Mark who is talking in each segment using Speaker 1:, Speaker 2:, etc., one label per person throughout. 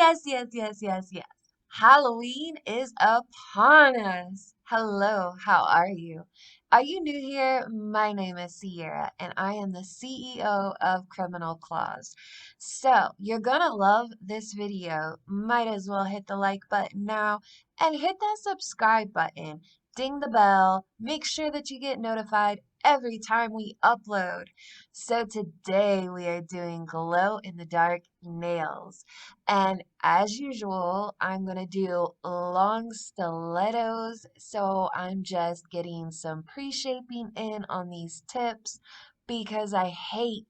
Speaker 1: Yes. Halloween is upon us. Hello, how are you? Are you new here? My name is Sierra, and I am the CEO of Criminal Claws. So, you're gonna love this video. Might as well hit the like button now and hit that subscribe button. Ding the bell. Make sure that you get notified every time we upload. So, today we are doing glow in the dark nails. And as usual, I'm going to do long stilettos. So I'm just getting some pre-shaping in on these tips because I hate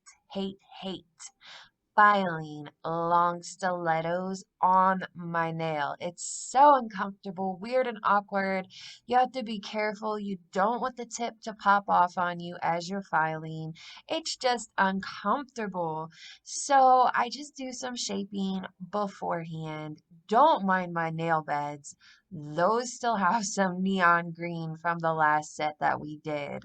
Speaker 1: filing long stilettos on my nail. It's so uncomfortable, weird, and awkward. You have to be careful. You don't want the tip to pop off on you as you're filing. It's just uncomfortable. So I just do some shaping beforehand. Don't mind my nail beds. Those still have some neon green from the last set that we did.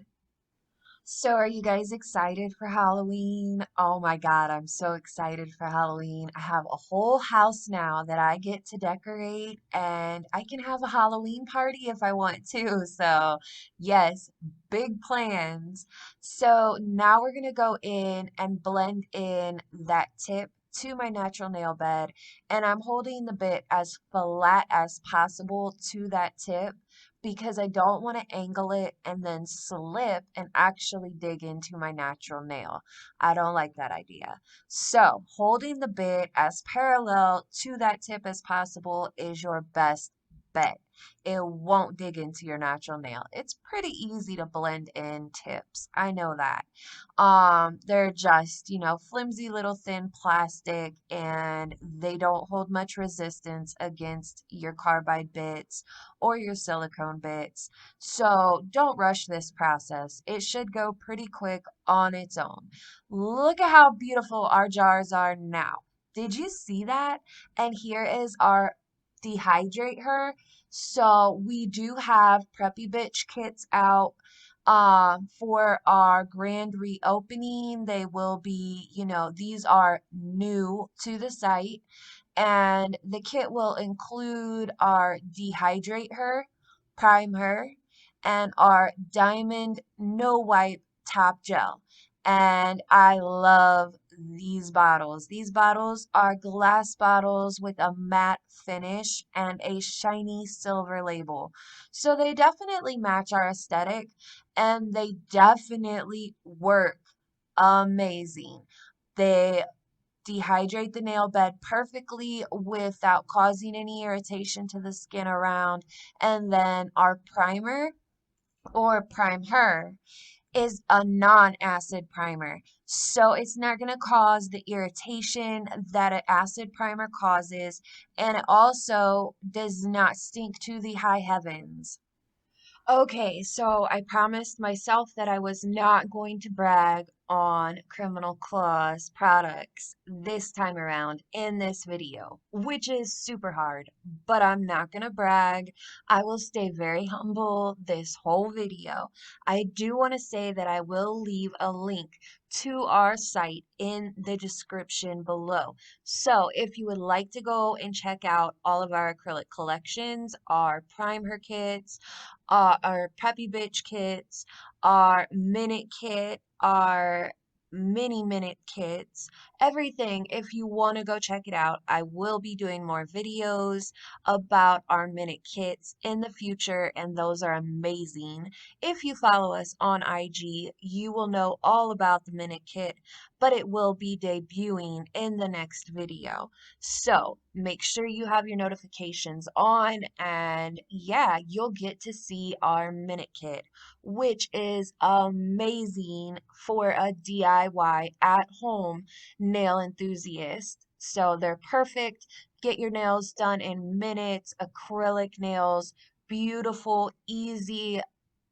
Speaker 1: So, are you guys excited for Halloween? Oh my God, I'm so excited for Halloween. I have a whole house now that I get to decorate, and I can have a Halloween party if I want to. So, yes, big plans. So, now we're going to go in and blend in that tip to my natural nail bed, and I'm holding the bit as flat as possible to that tip because I don't want to angle it and then slip and actually dig into my natural nail. I don't like that idea. So, holding the bit as parallel to that tip as possible is your best bet. It won't dig into your natural nail. It's pretty easy to blend in tips. I know that. They're just, flimsy little thin plastic and they don't hold much resistance against your carbide bits or your silicone bits. So don't rush this process. It should go pretty quick on its own. Look at how beautiful our jars are now. Did you see that? And here is our DEHYDRATE-HER. So we do have Preppy Bitch kits out for our grand reopening. They will be, these are new to the site. And the kit will include our DEHYDRATE-HER, Prime Her, and our Diamond No Wipe Top Gel. And I love these bottles. These bottles are glass bottles with a matte finish and a shiny silver label. So they definitely match our aesthetic and they definitely work amazing. They dehydrate the nail bed perfectly without causing any irritation to the skin around. And then our primer or Prime Her is a non-acid primer. So it's not going to cause the irritation that an acid primer causes, and it also does not stink to the high heavens. Okay, so I promised myself that I was not going to brag on Criminal Claws products this time around in this video, which is super hard, but I'm not going to brag. I will stay very humble this whole video. I do want to say that I will leave a link to our site in the description below. So if you would like to go and check out all of our acrylic collections, our primer kits, our Preppy Bitch kits, our Minute Kit, our Mini Minute kits, everything. If you want to go check it out, I will be doing more videos about our Minute kits in the future, and those are amazing. If you follow us on IG, you will know all about the Minute kit, but it will be debuting in the next video. So make sure you have your notifications on, and yeah, you'll get to see our Minute Kit, which is amazing for a DIY at home nail enthusiast. So they're perfect. Get your nails done in minutes, acrylic nails, beautiful, easy,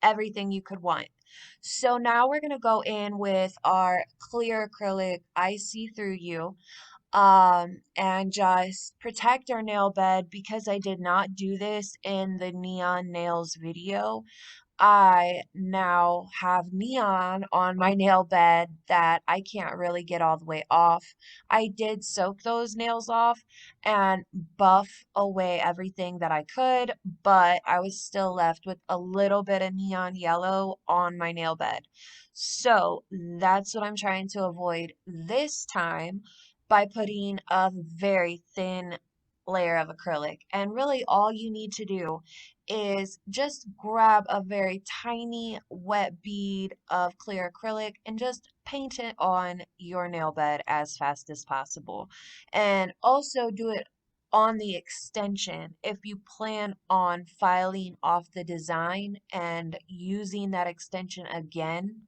Speaker 1: everything you could want. So now we're going to go in with our clear acrylic I See Through You and just protect our nail bed because I did not do this in the neon nails video. I now have neon on my nail bed that I can't really get all the way off. I did soak those nails off and buff away everything that I could, but I was still left with a little bit of neon yellow on my nail bed. So that's what I'm trying to avoid this time by putting a very thin layer of acrylic. And really all you need to do is just grab a very tiny wet bead of clear acrylic and just paint it on your nail bed as fast as possible. And also do it on the extension if you plan on filing off the design and using that extension again.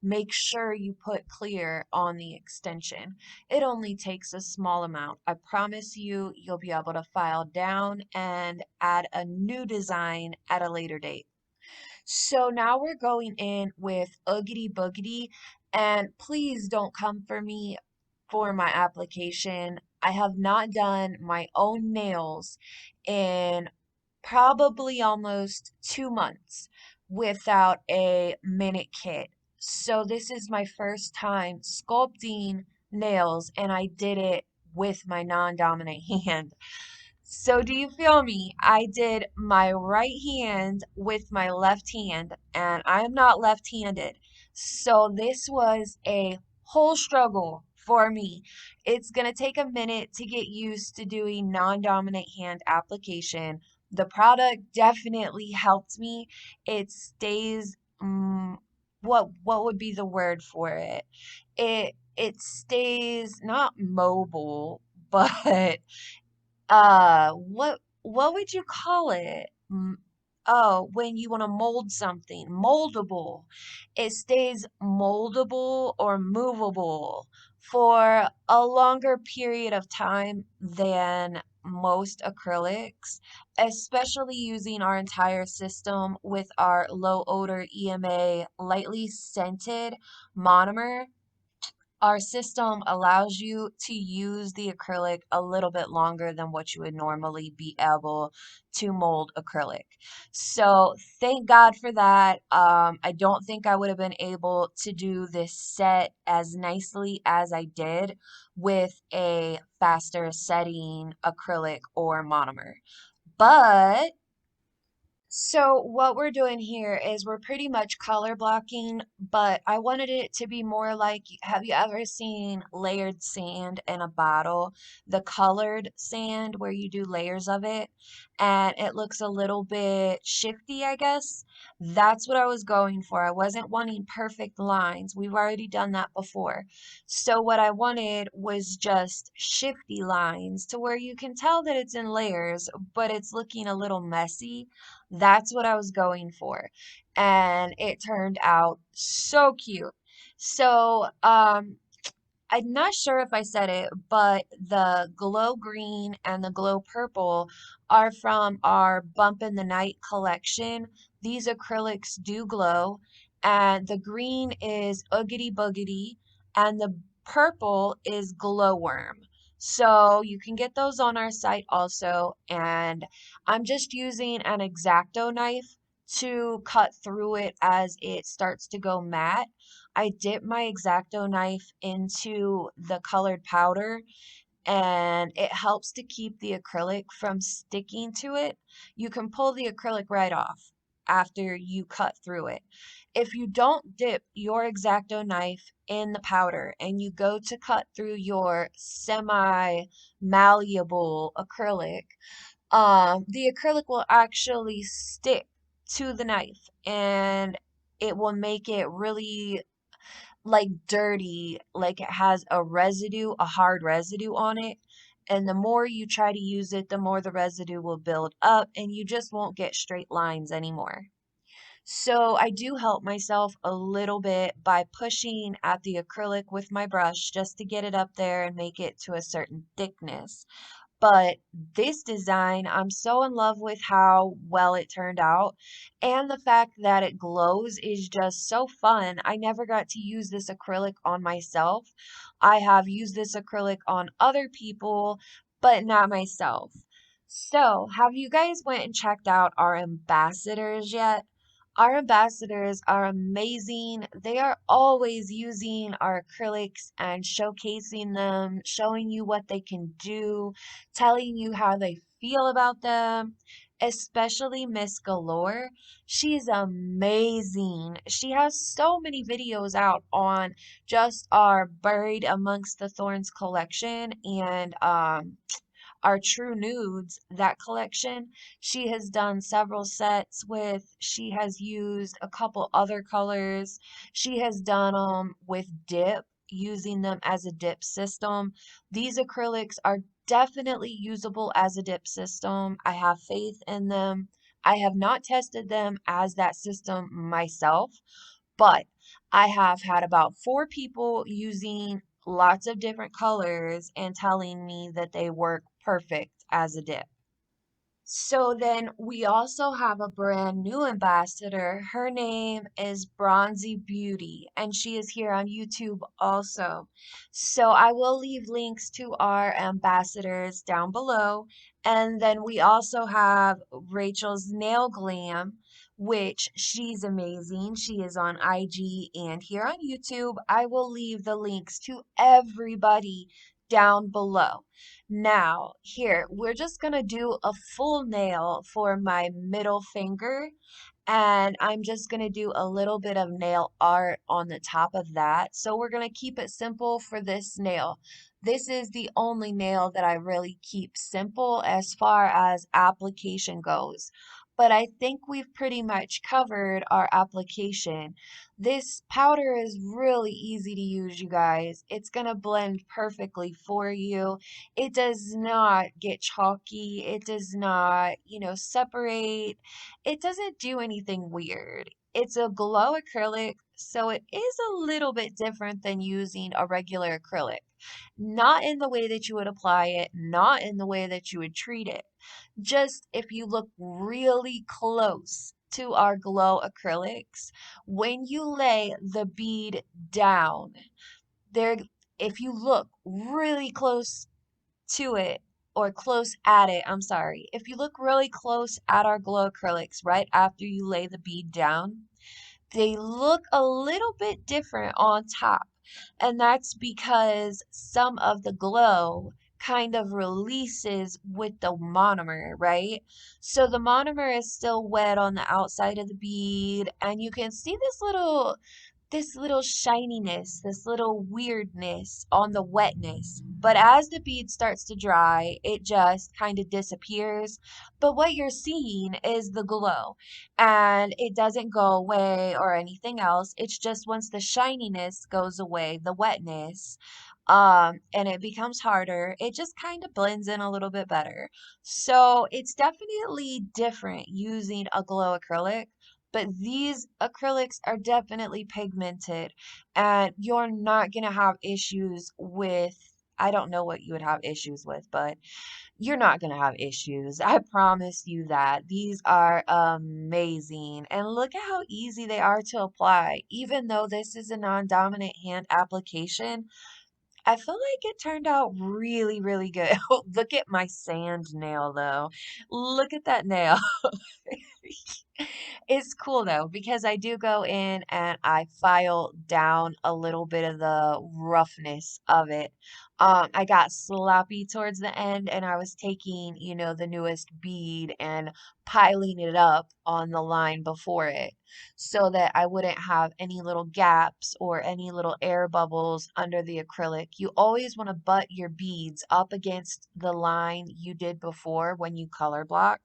Speaker 1: Make sure you put clear on the extension. It only takes a small amount. I promise you, you'll be able to file down and add a new design at a later date. So now we're going in with Oogity Boogity, and please don't come for me for my application. I have not done my own nails in probably almost 2 months without a minute kit. So this is my first time sculpting nails, and I did it with my non-dominant hand. So do you feel me? I did my right hand with my left hand, and I am not left-handed. So this was a whole struggle for me. It's going to take a minute to get used to doing non-dominant hand application. The product definitely helped me. It stays, what would be the word for it? It stays not mobile, but what would you call it? Oh, when you want to mold something, moldable. It stays moldable or movable for a longer period of time than most acrylics, especially using our entire system with our low odor E.M.A lightly scented monomer. Our system allows you to use the acrylic a little bit longer than what you would normally be able to mold acrylic. So thank God for that. I don't think I would have been able to do this set as nicely as I did with a faster setting acrylic or monomer. But so what we're doing here is we're pretty much color blocking, but I wanted it to be more like, have you ever seen layered sand in a bottle? The colored sand where you do layers of it and it looks a little bit shifty, I guess. That's what I was going for. I wasn't wanting perfect lines. We've already done that before. So what I wanted was just shifty lines to where you can tell that it's in layers, but it's looking a little messy. That's what I was going for. And it turned out so cute. So, I'm not sure if I said it, but the glow green and the glow purple are from our Bump in the Night collection. These acrylics do glow, and the green is Oogity Boogity, and the purple is Glowworm. So you can get those on our site also, and I'm just using an X-Acto knife to cut through it as it starts to go matte. I dip my X-Acto knife into the colored powder and it helps to keep the acrylic from sticking to it. You can pull the acrylic right off after you cut through it. If you don't dip your X-Acto knife in the powder and you go to cut through your semi-malleable acrylic, the acrylic will actually stick to the knife and it will make it really like dirty, like it has a residue, a hard residue on it. And the more you try to use it, the more the residue will build up and you just won't get straight lines anymore. So I do help myself a little bit by pushing at the acrylic with my brush just to get it up there and make it to a certain thickness. But this design, I'm so in love with how well it turned out. And the fact that it glows is just so fun. I never got to use this acrylic on myself. I have used this acrylic on other people, but not myself. So, have you guys went and checked out our ambassadors yet? Our ambassadors are amazing. They are always using our acrylics and showcasing them, showing you what they can do, telling you how they feel about them. Especially Miss Galore. She's amazing. She has so many videos out on just our Buried Amongst the Thorns collection and our True Nudes, that collection. She has done several sets with, she has used a couple other colors. She has done them with dip, using them as a dip system. These acrylics are definitely usable as a dip system. I have faith in them. I have not tested them as that system myself, but I have had about 4 people using lots of different colors and telling me that they work perfect as a dip. So then we also have a brand new ambassador. Her name is Bronzy Beauty, and she is here on YouTube also. So I will leave links to our ambassadors down below. And then we also have Rachel's Nail Glam, which she's amazing. She is on IG and here on YouTube. I will leave the links to everybody down below. Now, here, we're just going to do a full nail for my middle finger, and I'm just going to do a little bit of nail art on the top of that. So we're going to keep it simple for this nail. This is the only nail that I really keep simple as far as application goes. But I think we've pretty much covered our application. This powder is really easy to use, you guys. It's going to blend perfectly for you. It does not get chalky. It does not, separate. It doesn't do anything weird. It's a glow acrylic, so it is a little bit different than using a regular acrylic. Not in the way that you would apply it, not in the way that you would treat it. Just if you look really close to our glow acrylics, when you lay the bead down, there, if you look really close to it or close at it, I'm sorry. If you look really close at our glow acrylics right after you lay the bead down, they look a little bit different on top. And that's because some of the glow kind of releases with the monomer, right? So the monomer is still wet on the outside of the bead, and you can see this little shininess, this little weirdness on the wetness. But as the bead starts to dry, it just kind of disappears. But what you're seeing is the glow, and it doesn't go away or anything else. It's just once the shininess goes away, the wetness, and it becomes harder, it just kind of blends in a little bit better. So it's definitely different using a glow acrylic, but these acrylics are definitely pigmented, and you're not going to have issues with, I don't know what you would have issues with, but you're not going to have issues. I promise you that. These are amazing. And look at how easy they are to apply. Even though this is a non-dominant hand application, I feel like it turned out really, really good. Look at my sand nail though. Look at that nail. It's cool though because I do go in and I file down a little bit of the roughness of it. I got sloppy towards the end and I was taking, the newest bead and piling it up on the line before it so that I wouldn't have any little gaps or any little air bubbles under the acrylic. You always want to butt your beads up against the line you did before when you color block,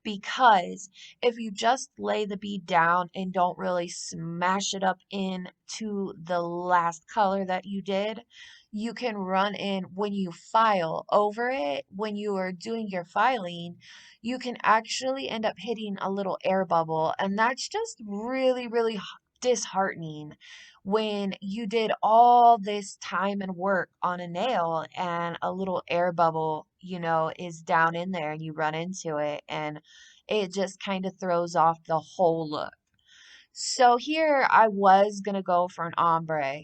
Speaker 1: because if you just lay the bead down and don't really smash it up into the last color that you did, you can run in when you file over it, when you are doing your filing, you can actually end up hitting a little air bubble, and that's just really, really disheartening when you did all this time and work on a nail and a little air bubble, is down in there and you run into it and it just kind of throws off the whole look. So here I was gonna go for an ombre,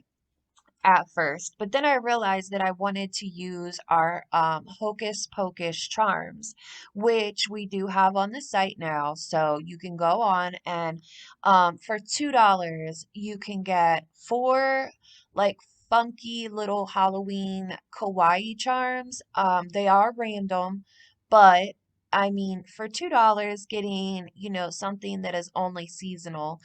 Speaker 1: at first, but then I realized that I wanted to use our Hocus Pocus charms, which we do have on the site now. So you can go on and for $2, you can get four like funky little Halloween kawaii charms. They are random, but I mean, for $2, getting, something that is only seasonal,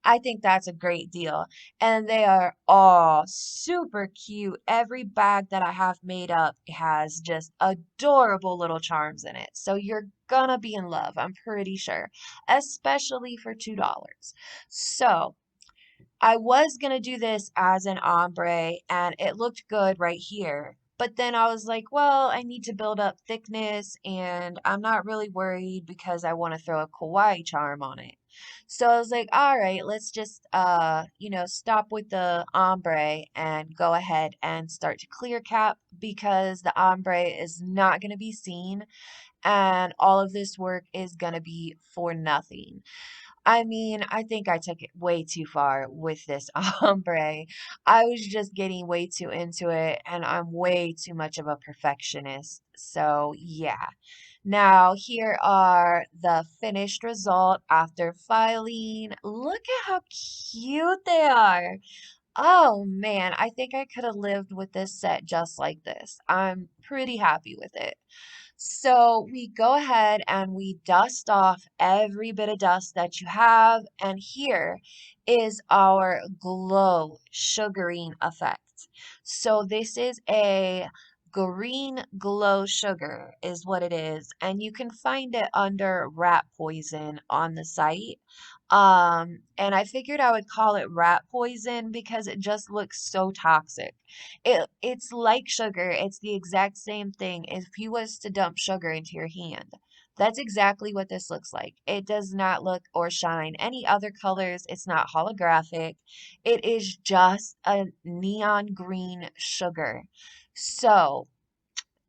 Speaker 1: I think that's a great deal. And they are all super cute. Every bag that I have made up has just adorable little charms in it. So you're gonna be in love, I'm pretty sure, especially for $2. So, I was gonna do this as an ombre and it looked good right here. But then I was like, well, I need to build up thickness and I'm not really worried because I want to throw a kawaii charm on it. So I was like, all right, let's just stop with the ombre and go ahead and start to clear cap because the ombre is not going to be seen and all of this work is going to be for nothing. I mean, I think I took it way too far with this ombre. I was just getting way too into it, and I'm way too much of a perfectionist. So, yeah. Now, here are the finished result after filing. Look at how cute they are. Oh man, I think I could have lived with this set just like this. I'm pretty happy with it. So we go ahead and we dust off every bit of dust that you have. And here is our glow sugaring effect. So this is a green glow sugar is what it is. And you can find it under rat poison on the site. And I figured I would call it rat poison because it just looks so toxic. It's like sugar. It's the exact same thing if you was to dump sugar into your hand. That's exactly what this looks like. It does not look or shine any other colors. It's not holographic. It is just a neon green sugar. So,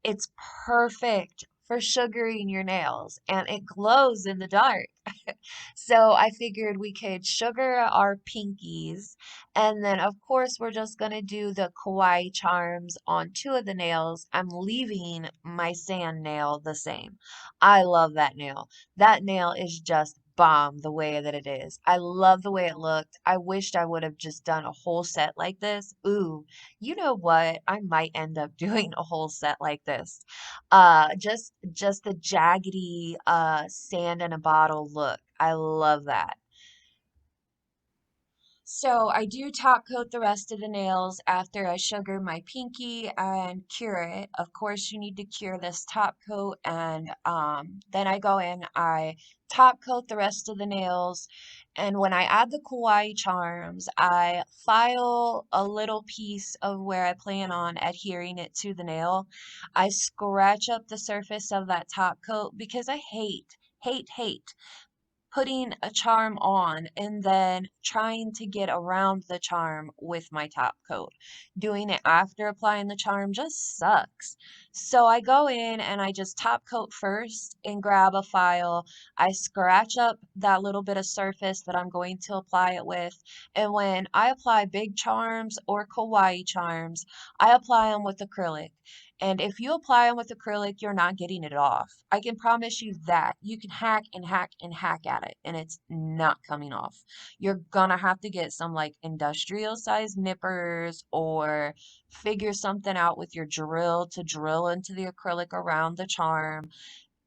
Speaker 1: it's perfect for sugaring your nails and it glows in the dark. So I figured we could sugar our pinkies and then of course we're just gonna do the kawaii charms on two of the nails. I'm leaving my sand nail the same. I love that nail. That nail is just bomb the way that it is. I love the way it looked. I wished I would have just done a whole set like this. Ooh, you know what? I might end up doing a whole set like this. Just the jaggedy sand in a bottle look. I love that. So I do top coat the rest of the nails after I sugar my pinky and cure it. Of course, you need to cure this top coat and then I go in, I top coat the rest of the nails. And when I add the kawaii charms, I file a little piece of where I plan on adhering it to the nail. I scratch up the surface of that top coat because I hate putting a charm on and then trying to get around the charm with my top coat. Doing it after applying the charm just sucks. So I go in and I just top coat first and grab a file. I scratch up that little bit of surface that I'm going to apply it with. And when I apply big charms or kawaii charms, I apply them with acrylic. And if you apply them with acrylic, you're not getting it off. I can promise you that. You can hack and hack and hack at it, and it's not coming off. You're gonna have to get some like industrial size nippers or figure something out with your drill to drill into the acrylic around the charm.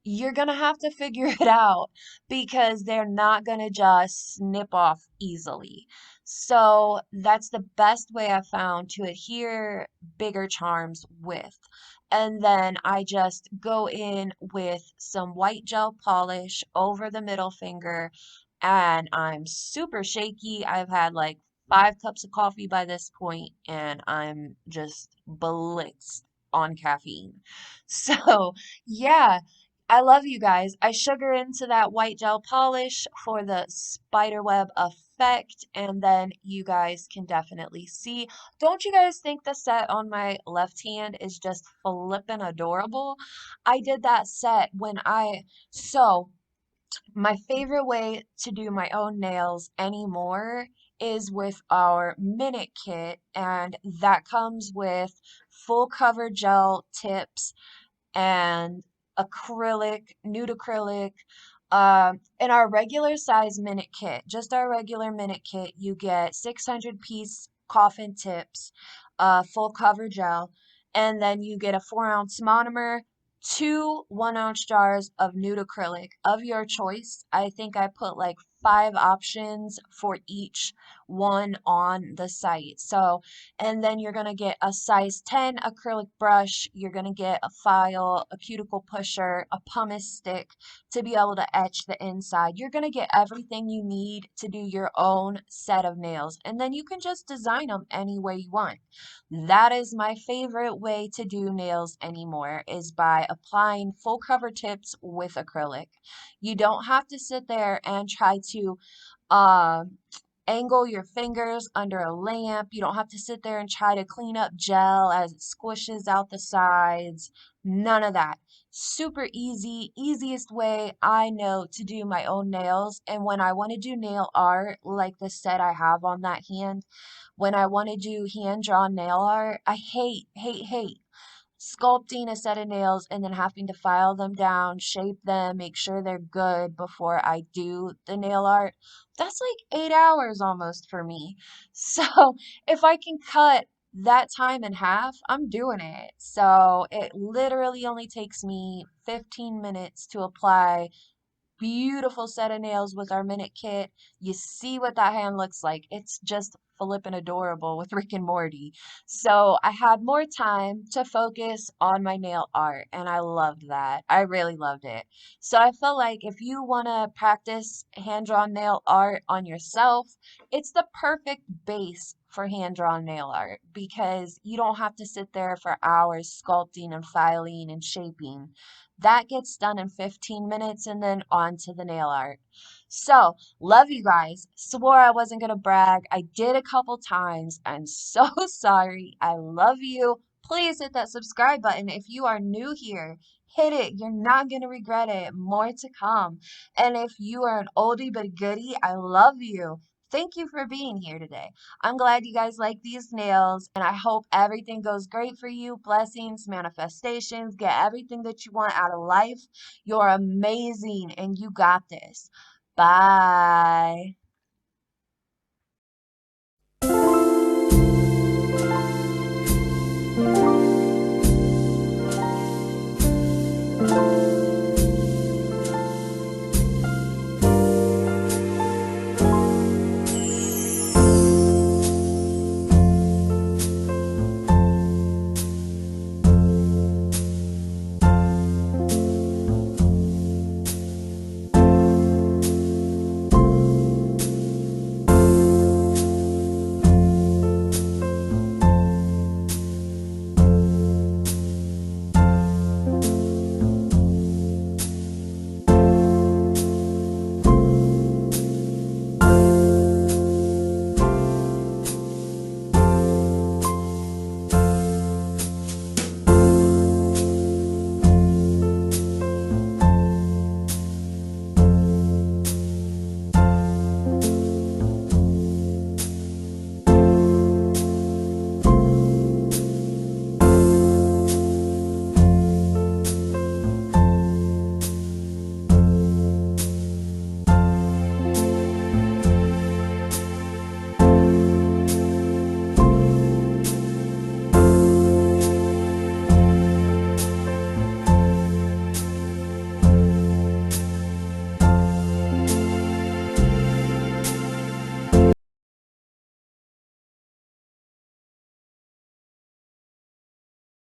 Speaker 1: You're gonna have to figure it out because they're not gonna just snip off easily. So that's the best way I found to adhere bigger charms with. And then I just go in with some white gel polish over the middle finger and I'm super shaky. I've had like 5 cups of coffee by this point and I'm just blitzed on caffeine. So, yeah, I love you guys. I sugar into that white gel polish for the spiderweb effect, and then you guys can definitely see. Don't you guys think the set on my left hand is just flippin' adorable? I did that set so my favorite way to do my own nails anymore is with our minute kit, and that comes with full cover gel tips and acrylic, nude acrylic. In our regular size minute kit, just our regular minute kit, you get 600-piece coffin tips, full cover gel, and then you get a 4-ounce monomer, two 1-ounce jars of nude acrylic of your choice. I think I put like 5 options for each one on the site. So, and then you're going to get a size 10 acrylic brush. You're going to get a file, a cuticle pusher, a pumice stick to be able to etch the inside. You're going to get everything you need to do your own set of nails. And then you can just design them any way you want. That is my favorite way to do nails anymore, is by applying full cover tips with acrylic. You don't have to sit there and try to uh, angle your fingers under a lamp. You don't have to sit there and try to clean up gel as it squishes out the sides. None of that. Super easy, easiest way I know to do my own nails. And when I want to do nail art, like the set I have on that hand, when I want to do hand-drawn nail art, I hate sculpting a set of nails and then having to file them down, shape them, make sure they're good before I do the nail art. That's like 8 hours almost for me. So if I can cut that time in half, I'm doing it. So it literally only takes me 15 minutes to apply beautiful set of nails with our minute kit. You see what that hand looks like. It's just flippin' adorable with Rick and Morty. So I had more time to focus on my nail art, and I loved that. I really loved it. So I felt like if you want to practice hand-drawn nail art on yourself, it's the perfect base for hand-drawn nail art because you don't have to sit there for hours sculpting and filing and shaping. That gets done in 15 minutes and then on to the nail art. So, love you guys. Swore I wasn't going to brag. I did a couple times. I'm so sorry. I love you. Please hit that subscribe button. If you are new here, hit it. You're not going to regret it. More to come. And if you are an oldie but goodie, I love you. Thank you for being here today. I'm glad you guys like these nails, and I hope everything goes great for you. Blessings, manifestations, get everything that you want out of life. You're amazing, and you got this. Bye.